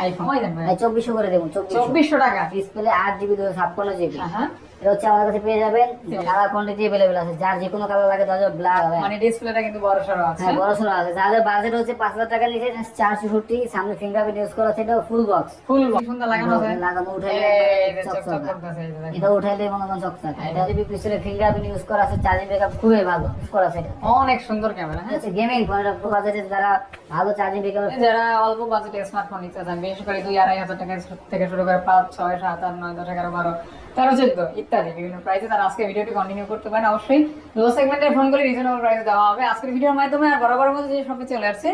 IPhone 2400 করে দেবো। 2400 টাকা। Display 8GB 256GB। হ্যাঁ, এটা হচ্ছে আমাদের কাছে পেয়ে যাবেন, কালার কোয়ান্টিটি अवेलेबल আছে, যার যে কোনো কালার লাগে, দাদা ব্ল্যাক হবে। মানে ডিসপ্লেটা কিন্তু বড় সরো আছে। হ্যাঁ, বড় সরো আছে। যাদের বাজেট হচ্ছে 5000 টাকা নিচে, 464 সামনে ফিঙ্গারপ্রিন্ট ইউজ করা আছে, এটা ফুল বক্স। ফুল সুন্দর লাগানো আছে। লাগানো উঠাইলে এটা উঠাইলে মনে করেন চকচকা। এটা যদি পিছনে ফিঙ্গারপ্রিন্ট ইউজ করা আছে, চার্জিং ব্যাকআপ খুবই ভালো ইউজ করা আছে। অনেক সুন্দর ক্যামেরা। হ্যাঁ, আচ্ছা, গেমিং ফোন, এটা বাজেটে যারা ভালো চার্জিং ব্যাকআপ, যারা অল্প বাজেটে স্মার্টফোন নিতে চান, বিশেষ করে 2-2.5 টাকা থেকে শুরু করে 5, 6, 7, 8, 9, 10, 11, 12, 13, 14 ইত্যাদি বিভিন্ন প্রাইসে তারা আজকে ভিডিওটি কন্টিনিউ করতে পারেন। অবশ্যই লো সেগমেন্টের ফোনগুলি রিজনেবল প্রাইসে দেওয়া হবে। আজকের ভিডিওর মাধ্যমে আর বরাবর মতো যে শপে চলে আসছে,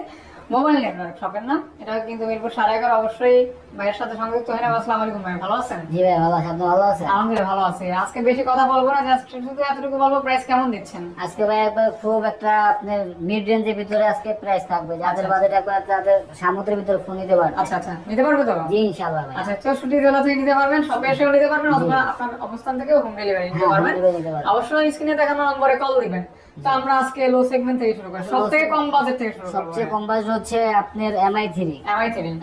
মোবাইল নেটওয়ার্ক শপের নাম, এটা কিন্তু মিরপুর 11.5। অবশ্যই ভাইয়ের সাথে সংযুক্ত হয়ে নেব। আসসালামু আলাইকুম ভাই, ভালো আছেন? জি ভাই ভালো আছি, আপনি ভালো আছেন? আলহামদুলিল্লাহ ভালো আছি। আজকে বেশি কথা বলবো না, জাস্ট শুধু এতটুকু বলবো, প্রাইস কেমন দিচ্ছেন আজকে ভাই? একবার খুব একটা আপনার মিড রেঞ্জের ভিতরে আজকে প্রাইস থাকবে, যাদের বাজেট একবার তাদের সামুদ্রের ভিতরে ফোন নিতে পারবে। আচ্ছা আচ্ছা, নিতে পারবো তো? জি ইনশাআল্লাহ ভাই। আচ্ছা, 64 জেলা থেকে নিতে পারবেন, সব এসেও নিতে পারবেন, অথবা আপনার অবস্থান থেকে হোম ডেলিভারি নিতে পারবেন। অবশ্যই স্ক্রিনে দেখানো নম্বরে কল দিবেন। তো আমরা আজকে লো সেগমেন্ট থেকে শুরু করি, সবথেকে কম বাজেট থেকে শুরু করব। সবচেয়ে কম বাজেট হচ্ছে আপনার MI3।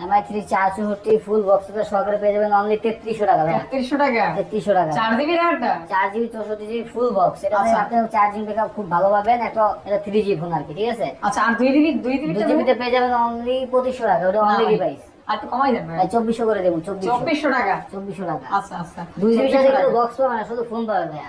MI3 464 ফুল বক্সটা সহকারে পেয়ে যাবেন অনলি 3300 টাকা ভাই। 3300 টাকা? 3300 টাকা। 4GB র্যামটা, 4GB 64GB full box. এটা আপনি চার্জিং ব্যাকআপ খুব ভালো পাবেন। এটা 3G ফোন আর কি, ঠিক আছে? আচ্ছা, আর 2GB তে পেয়ে যাবেন অনলি 2500 টাকা। ওটা অনলি ডিভাইস। আর একটু কমাই দেন ভাই। 2400 করে দেবো। 2400 টাকা। 2400 টাকা। আচ্ছা আচ্ছা, 2GB সাথে কিন্তু বক্স পাবে না, শুধু ফোন পাবে ভাই।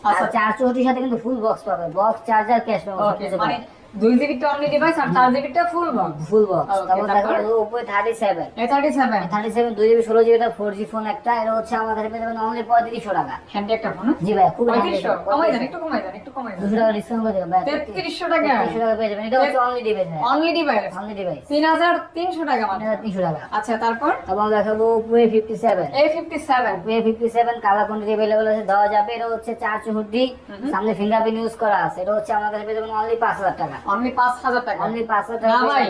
আচ্ছা, 464 সাথে কিন্তু ফুল বক্স পাবে, বক্স চার্জার ক্যাশ পাবে। ওকে, মানে 2GB টা অনলি ডিভাইস আর 4GB টা ফুল বক্স। Full box. তারপর দেখো Oppo A37। A37 2GB 16GB টা 4G ফোন একটা। এটা হচ্ছে আমার কাছে পেয়ে যাবেন অনলি 3500 টাকা। হ্যান্ডি একটা ফোন। জি ভাই, খুব 3500 কমাই দেন, একটু কমাই দেন, একটু কমাই দেন। 200 টাকা ডিসকাউন্ট করে দেবেন ভাই। 3300 টাকা। 3300 টাকা পেয়ে যাবেন। এটা হচ্ছে অনলি ডিভাইস ভাই। Only device. অনলি ডিভাইস 3300 টাকা মানে। 3300 টাকা। আচ্ছা, তারপর এবং দেখাবো Oppo A57। Oppo A57 colour quantity available আছে, দেওয়া যাবে। এটা হচ্ছে 464 সামনে ফিঙ্গারপ্রিন্ট ইউজ করা আছে। এটা হচ্ছে আমার কাছে পেয়ে যাবেন অনলি 5000 টাকা। অনলি 5000 টাকা। অনলি 5000 টাকা। না ভাই,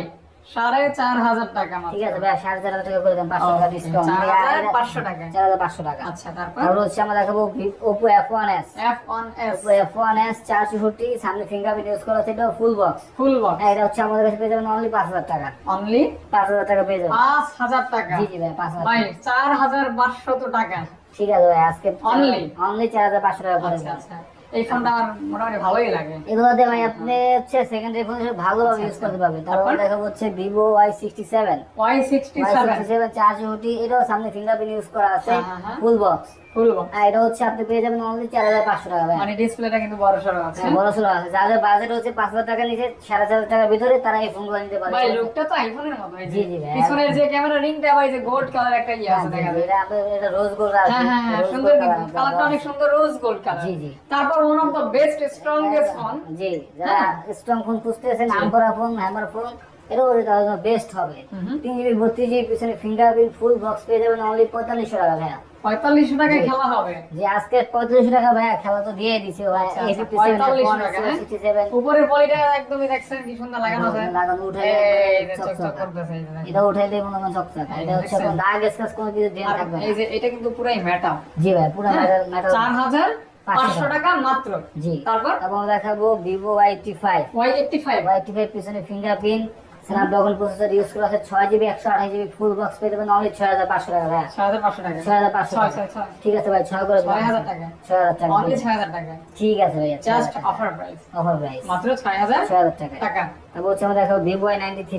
4500 টাকা মাত্র। ঠিক আছে ভাই, 4500 টাকা করে দেন, 500 টাকা ডিসকাউন্ট। 4500 টাকা। 4500 টাকা। আচ্ছা, তারপর আর হচ্ছে আমরা দেখাবো Oppo F1s। Oppo F1s 464 সামনে ফিঙ্গারপ্রিন্ট ইউজ করা আছে। এটা ফুল বক্স। Full box. এটা হচ্ছে আমাদের কাছে পেয়ে যাবেন অনলি 5000 টাকা। অনলি 5000 টাকা পেয়ে যাবেন। 5000 টাকা। জি জি ভাই, 5000 ভাই 4500 টাকা। ঠিক আছে ভাই, আজকে অনলি 4500 টাকা করে আচ্ছা দেন। আচ্ছা, এই ফোনটা আমার মোটামুটি ভালোই লাগে। এগুলোতে ভাই আপনি হচ্ছে সেকেন্ডারি ফোন ভালোভাবে ইউজ করতে পারবেন। তারপর দেখাবো হচ্ছে Vivo Y67। Y67 464। এটাও সামনে ফিঙ্গারপ্রিন্ট ইউজ করা আছে, ফুল বক্স। Full box. আর এটা হচ্ছে আপনি পেয়ে যাবেন অনলি 4500 টাকা ভাই। মানে ডিসপ্লেটা কিন্তু বড় সরো আছে। বড় সরো আছে। যাদের বাজেট হচ্ছে 5000 টাকা নিচে, 4500 টাকার ভিতরে, তারা এই ফোনগুলো নিতে পারে। ভাই লুকটা তো আইফোনের মতো। জি জি ভাই, পিছনের যে ক্যামেরা রিংটা ভাই, যে গোল্ড কালার একটা আছে দেখা যায়। এটা রোজ গোল্ড আছে। হ্যাঁ হ্যাঁ, সুন্দর, কিন্তু কালারটা অনেক সুন্দর, রোজ গোল্ড কালার। জি জি। তারপর one of the best strongest phone. জি, যারা স্ট্রং ফোন খুঁজতেছেন, নামকরা ফোন, হ্যামার ফোন, এটাও বেস্ট হবে। 3GB 32GB পিছনে ফিঙ্গারপ্রিন্ট ফুল বক্স পেয়ে যাবেন অনলি 4500 টাকা ভাই। 4500 টাকায় খেলা হবে। যে আজকে 4500 টাকা ভাই, খেলা তো দিয়ে দিছে ভাই। উপরের পলিটা একদমই দেখছেন কি সুন্দর লাগানো আছে। লাগানো উঠাইলে চকচক করতেছে। এটা উঠাইলে মনে হয় চকচক। এটা হচ্ছে কোন দাগ স্কেচ কোনো কিছু দেন থাকবে না। এই যে এটা কিন্তু পুরাই মেটাল। জি ভাই, পুরো মেটাল। 4500 টাকা মাত্র। জি। তারপর দেখাবো Vivo Y85। Y85 পিছনে ফিঙ্গারপ্রিন্ট স্ন্যাপড্রাগন প্রসেসর ইউজ করা আছে। 6GB 128GB ফুল বক্স পেয়ে যাবেন অনলি 6500 টাকা ভাই। 6500 টাকা। 6500। ঠিক আছে ভাই, 6 করে 6000 টাকা। 6000 টাকা। অনলি 6000 টাকা। ঠিক আছে ভাই, just offer price. Offer price মাত্র 6000 টাকা। তারপর হচ্ছে আমরা দেখাবো Vivo Y93।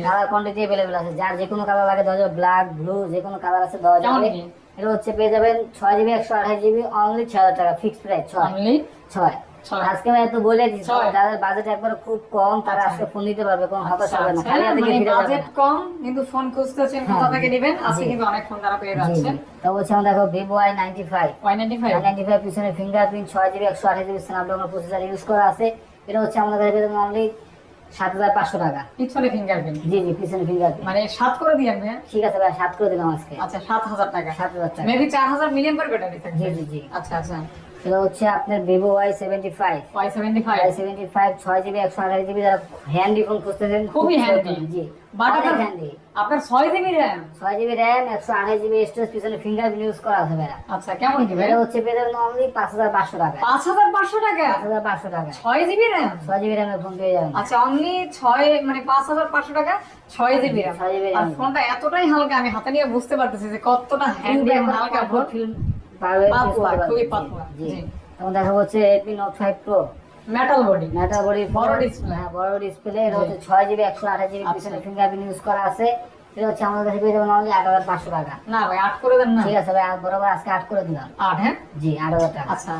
Colour quantity available আছে, যার যে কোনো কালার লাগে দেওয়া যাবে, ব্ল্যাক, ব্লু, যে কোনো কালার আছে দেওয়া যাবে। এটা হচ্ছে পেয়ে যাবেন 6GB 128GB অনলি 6000 টাকা, ফিক্সড প্রাইস। অনলি 6। আজকে আমি তো বলে দিচ্ছি, যাদের বাজেট একবার খুব কম, তারা আজকে ফোন নিতে পারবে, কোনো হতাশা হবে না। খালি হাতে গিয়ে ফিরে যাবে না। বাজেট কম কিন্তু ফোন খুঁজতেছেন, কোথা থেকে নেবেন, আজকে কিন্তু অনেক ফোন তারা পেয়ে যাচ্ছেন। তো হচ্ছে আমরা দেখো Vivo Y95 পিছনে fingerprint 6GB 128GB Snapdragon processor use করা আছে। এটা হচ্ছে আমাদের কাছে পেয়ে যাবেন অনলি 7500 টাকা। পিছনে ফিঙ্গারপ্রিন্ট। জি জি, পিছনে ফিঙ্গারপ্রিন্ট। মানে 7 করে দিয়েন ভাই। ঠিক আছে ভাই, 7 করে দিলাম আজকে। আচ্ছা, 7000 টাকা। 7000 টাকা। মেবি 4000 মিলিয়ন পার ব্যাটারি থাকে। জি জি জি। আচ্ছা আচ্ছা, এটা হচ্ছে আপনার Vivo Y75 Y75 Y75 6GB 128GB যারা হ্যান্ডি ফোন খুঁজতেছেন খুবই handy। জি বাট অনেক হ্যান্ডি। আপনার 6GB RAM 6GB RAM 128GB storage, পিছনে ফিঙ্গারপ্রিন্ট ইউজ করা আছে ভাইয়া। আচ্ছা কেমন কি ভাই এটা হচ্ছে পেয়ে যাবেন অনলি 5500 টাকা। 5500 টাকা 5500 টাকা 6GB RAM 6GB RAM এর ফোন পেয়ে যাবেন। আচ্ছা অনলি 6 মানে 5500 টাকা 6GB RAM 6GB আর RAM। ফোনটা এতটাই হালকা আমি হাতে নিয়ে বুঝতে পারতেছি যে কতটা হ্যান্ডি এবং হালকা ফোন ফিল্ম পাবে পাতলা খুবই পাতলা জি। জি এখন দেখা হচ্ছে Redmi Note 5 Pro metal body metal body বড় display। হ্যাঁ বড় ডিসপ্লে। এটা হচ্ছে 6GB 128GB পিছনে ফিঙ্গারপ্রিন্ট ইউজ করা আছে। এটা হচ্ছে আমাদের কাছে পেয়ে যাবেন অনলি 8500 টাকা। না ভাই 8 করে দেন না ঠিক আছে ভাই, বরাবর আজকে 8 করে দিলাম। 8 হ্যাঁ জি 8000 টাকা। আচ্ছা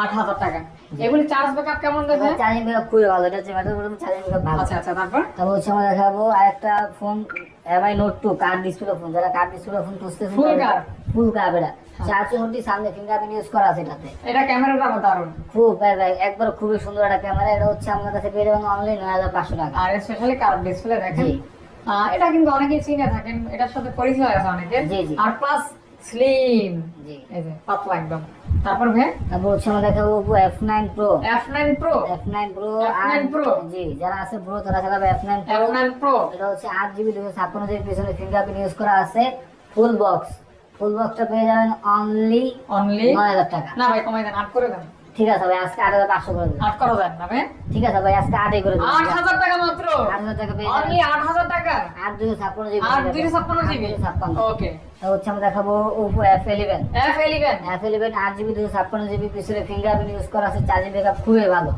8000 টাকা এগুলি চার্জ ব্যাকআপ কেমন দেবে চার্জিং ব্যাকআপ খুবই ভালো। এটা হচ্ছে মেটা বডি চার্জিং ব্যাকআপ ভালো। আচ্ছা আচ্ছা তারপর তারপর হচ্ছে আমরা দেখাবো আরেকটা phone MI Note 2 card display phone. যারা কার্ড ডিসপ্লে ফোন খুঁজতেছেন Full card? Fool card. এটা 464 সামনে ফিঙ্গারপ্রিন্ট ইউজ করা আছে এটাতে। এটা ক্যামেরাটা দারুণ খুব ভাই একবার খুবই সুন্দর একটা ক্যামেরা। এটা হচ্ছে আমাদের কাছে পেয়ে যাবেন অনলি 9500 টাকা। আর স্পেশালি কার্ভ ডিসপ্লে দেখেন জি। এটা কিন্তু অনেকেই চিনে থাকেন, এটার সাথে পরিচয় আছে অনেকের। জি, জি। আর প্লাস স্লিম জি। এই যে পাতলা একদম। তারপর ভাই তারপর হচ্ছে আমরা দেখাবো Oppo F9 Pro F9 Pro F9 Pro F9 Pro। জি যারা আছে Pro তারা চালাবে F9 Pro। F9 Pro এটা হচ্ছে 8GB 256GB পিছনে ফিঙ্গারপ্রিন্ট ইউজ করা আছে। ফুল বক্সটা পেয়ে যাবেন অনলি অনলি 9000 টাকা। না ভাই কমাই দেন 8 করে দেন। ঠিক আছে ভাই আজকে 8500 করে দিন। 8 করে দেন না ভাই ঠিক আছে ভাই আজকে 8 করে দিন। 8000 টাকা মাত্র 8000 টাকা পেয়ে অনলি যাবেন। 8000 টাকা 8 8 GB ওকে। তো হচ্ছে আমরা দেখাবো Oppo F11 F11 8GB 256GB পিছনে ফিঙ্গারপ্রিন্ট ইউজ করা আছে। চার্জিং ব্যাকআপ খুবই ভালো।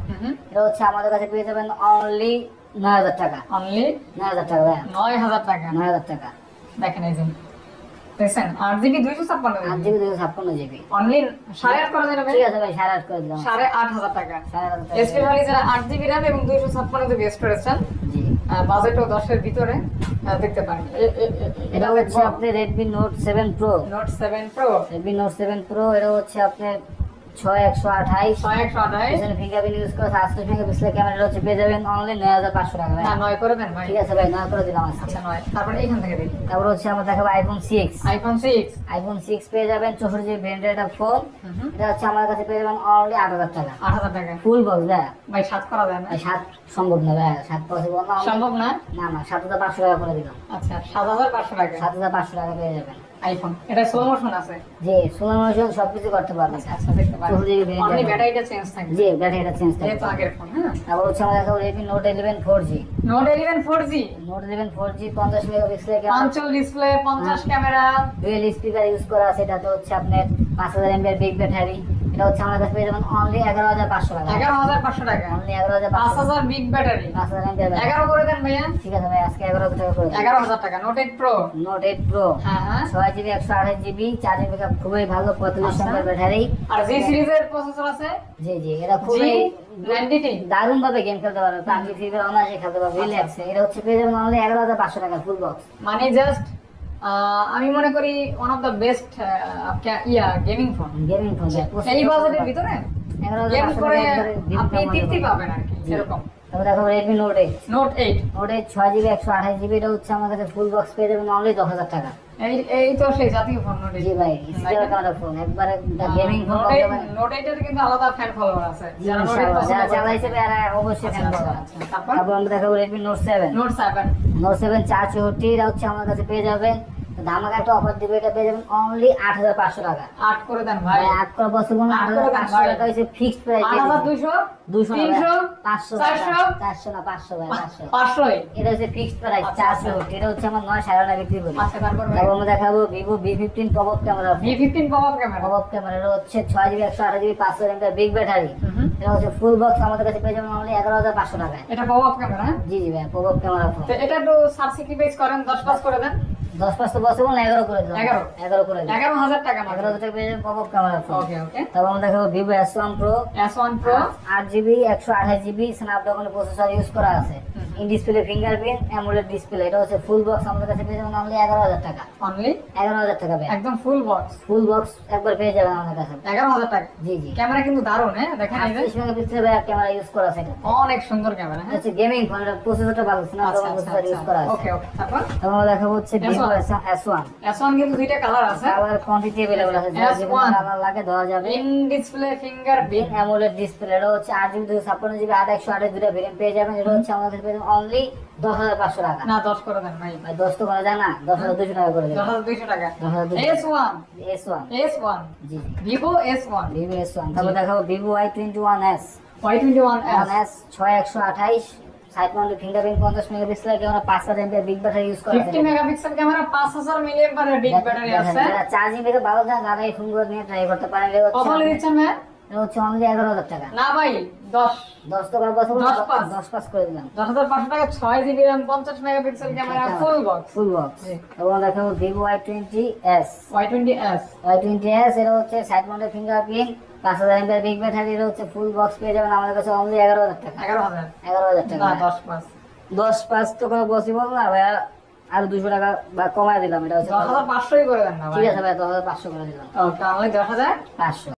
এটা হচ্ছে আমাদের কাছে পেয়ে যাবেন অনলি 9000 টাকা। অনলি 9000 টাকা ভাই 9000 টাকা 9000 টাকা। দেখেন এই যে দেখছেন 8GB 256 8GB 256GB অনলি 8.5 করা যাবে ঠিক আছে ভাই 8.5 করে দিলাম। 8500 টাকা 8500 টাকা। স্পেশালি যারা 8GB RAM এবং 256GB স্টোরেজ চান জি বাজেটও 10 এর ভিতরে দেখতে পারেন। এটা হচ্ছে আপনার Redmi Note 7 Pro note 7 Pro Redmi Note 7 Pro। এটা হচ্ছে আপনার 6128 6128 পিছনে ফিঙ্গারপ্রিন্ট ইউজ করা আছে। 8 মেগাপিক্সেল ক্যামেরা হচ্ছে পেয়ে যাবেন অনলি 9500 টাকা ভাই। না 9 করে দেন ভাই। ঠিক আছে ভাই 9 করে দিলাম আজকে। আচ্ছা 9 তারপর এইখান থেকে দেখি তারপর হচ্ছে আমরা দেখাবো iPhone 6 iPhone 6 পেয়ে যাবেন 64GB ভেরিয়েন্টের একটা ফোন। এটা হচ্ছে আমার কাছে পেয়ে যাবেন অনলি 8000 টাকা। 8000 টাকা ফুল বক্স ভাই। ভাই 7 করা যায় না 7 সম্ভব না ভাই, 7 পসিবল না। সম্ভব না না না 7500 টাকা করে দিলাম। আচ্ছা 7500 টাকা 7500 টাকা পেয়ে যাবেন। আইফোন এটা স্লো মোশন আছে জি স্লো মোশন সবকিছু করতে পারবেন। আচ্ছা দেখতে পারেন 64GB অনলি ভেরিয়েন্ট। ব্যাটারিটা চেঞ্জ থাকে জি ব্যাটারিটা চেঞ্জ এই তো থাকবে। আগের ফোন হ্যাঁ তারপর হচ্ছে আমরা দেখাবো Redmi Note 11 4G note 11 4G 50 megapixel camera, পাঁচল display 50 camera dual speaker use করা আছে। এটাতে হচ্ছে আপনার 5000 mAh বিগ ব্যাটারি। এটা হচ্ছে আমাদের কাছে পেয়ে যাবেন অনলি 11500 টাকা। 11500 টাকা অনলি 11500 5000 বিগ ব্যাটারি 5000 mAh 11 করে দেন ভাইয়া ঠিক আছে ভাই আজকে 11000 টাকা করে দিন। 11000 টাকা নোট 8 প্রো Note 8 Pro হ্যাঁ হ্যাঁ 6GB 128GB চার্জিং ব্যাকআপ খুবই ভালো। 45 আচ্ছা। নম্বর ব্যাটারি। আর জি সিরিজের প্রসেসর আছে জি জি এটা খুবই G90 দারুণ ভাবে গেম খেলতে পারবে। পাবজি ফ্রি ফায়ার অনায়াসে খেলতে পারবে রিল্যাক্সে। এটা হচ্ছে পেয়ে যাবেন অনলি 11500 টাকা ফুল বক্স। মানে জাস্ট আমি মনে করি one of the best gaming phone gaming phone এই বাজেটের ভিতরে গেম 11500 করে টাকা একবারে আপনি তৃপ্তি পাবেন আর কি এরকম তারপর দেখো Redmi Note 8 note 8 Note 8 6GB 128GB এটা হচ্ছে আমার কাছে ফুল বক্স পেয়ে যাবেন অনলি 10000 টাকা। এই তো সেই জাতীয় ফোন নোট 8 জি ভাই স্পিকার ক্যামেরা ফোন একবারে গেমিং ফোন বলতে পারেন। নোট 8 এর কিন্তু আলাদা ফ্যান ফলোয়ার আছে যারা নোট 8 যারা পছন্দ করে চালাইছে তারা অবশ্যই ফ্যান আচ্ছা, পাবেন। আচ্ছা, তারপর তারপর আমরা দেখাবো Redmi Note 7 নোট 7 Note 7 464 এটা হচ্ছে আমার কাছে পেয়ে যাবেন। ধামাকা একটা অফার দিবে, এটা পেয়ে যাবেন অনলি 8500 টাকা। 8 করে দেন ভাই 8 করে পসিবল না। 8500 টাকা হইছে ফিক্সড প্রাইস। 8200 200 300 500 400 400 না 500 ভাই 500 500 এটা হচ্ছে ফিক্সড প্রাইস আচ্ছা, 460 এটা হচ্ছে আমার 9 সাড়ে 9 বিক্রি করি। আচ্ছা তারপর ভাই তারপর আমরা দেখাবো Vivo V15 pop up camera. V15 pop up camera pop up camera এটা হচ্ছে 6GB 128GB 5000 mAh big battery. এটা হচ্ছে ফুল বক্স আমাদের কাছে পেয়ে যাবেন অনলি 11500 টাকায়। এটা পপআপ ক্যামেরা জি জি ভাই পপআপ ক্যামেরা ফোন। তো এটা একটু সাবস্ক্রাইব করেন 10 পাস করে দেন 10 পাঁচ তো পসিবল না 11 করে দিলাম। 11 করে দিলাম 11000 টাকা মাত্র 11000 টাকা পেয়ে যাবেন পপআপ ক্যামেরা ফোন। ওকে ওকে তারপর আমরা দেখাবো Vivo S1 Pro S1 Pro 8GB 128GB Snapdragon processor use করা আছে। In display fingerprint AMOLED display, এটা হচ্ছে ফুল বক্স আমাদের কাছে পেয়ে যাবেন অনলি 11,000 টাকা। অনলি 11,000 টাকা ভাই, একদম ফুল বক্স। ফুল বক্স একবার পেয়ে যাবেন আমাদের কাছে 11,000 টাকা। জি জি। ক্যামেরা কিন্তু দারুণ, হ্যাঁ দেখেন এই যে 38 মেগাপিক্সেল ভাই ক্যামেরা ইউজ করা আছে, এটা অনেক সুন্দর ক্যামেরা। হ্যাঁ হচ্ছে গেমিং ফোন, এটা প্রসেসরটা ভালো আছে না, আচ্ছা প্রসেসর ইউজ করা আছে। ওকে ওকে। তারপর তারপর দেখাবো হচ্ছে Vivo S1, S1 কিন্তু দুইটা কালার আছে, কালার কোয়ান্টিটি अवेलेबल আছে, যার যে কোনো S1 কালার লাগে দেওয়া যাবে। In display fingerprint AMOLED display, এটা হচ্ছে 8GB 256GB 8/128 দুটো ভেরিয়েন্ট পেয়ে যাবেন। এটা হচ্ছে আমাদের কাছে পেয়ে যাবেন অনলি 10,500 টাকা। না 10 করে দেন ভাই, ভাই 10 তো করা যায় না, 10,200 টাকা করে দেবেন। 10,200 টাকা। 10,200 S1 S1 S1 জি Vivo S1 Vivo S1। তারপর দেখাবো Vivo Y21s, Y21s 6128 side mounted fingerprint 50 megapixel camera, 5000 mAh big battery use করা আছে। 50 megapixel camera, 5000 milliampere big battery আছে। যারা চার্জিং থেকে ভালো যায় তারা এই ফোনগুলো নিয়ে ট্রাই করতে পারেন। এটা কত হচ্ছে দিচ্ছেন ভাই? এটা হচ্ছে অনলি 11,000 টাকা। না ভাই 10 10 টাকা পসিবল, 10 পাস করে দিলাম। 10,500 টাকা, 6GB RAM 50 megapixel camera, full box. Full box. জি। এবং দেখাবো Vivo Y20s, Y20s Y20s এটা হচ্ছে side mounted fingerprint 5000 mAh big battery, এটা হচ্ছে ফুল বক্স পেয়ে যাবেন আমাদের কাছে অনলি 11,000 টাকা। 11,000 11,000 টাকা। না 10 পাস 10 পাস তো কোনো পসিবল না ভাই, আর 200 টাকা বা কমায় দিলাম। এটা হচ্ছে 10,500 করে দেন না ভাই। ঠিক আছে ভাই, 10,500 করে দিলাম। ওকে, অনলি 10,500।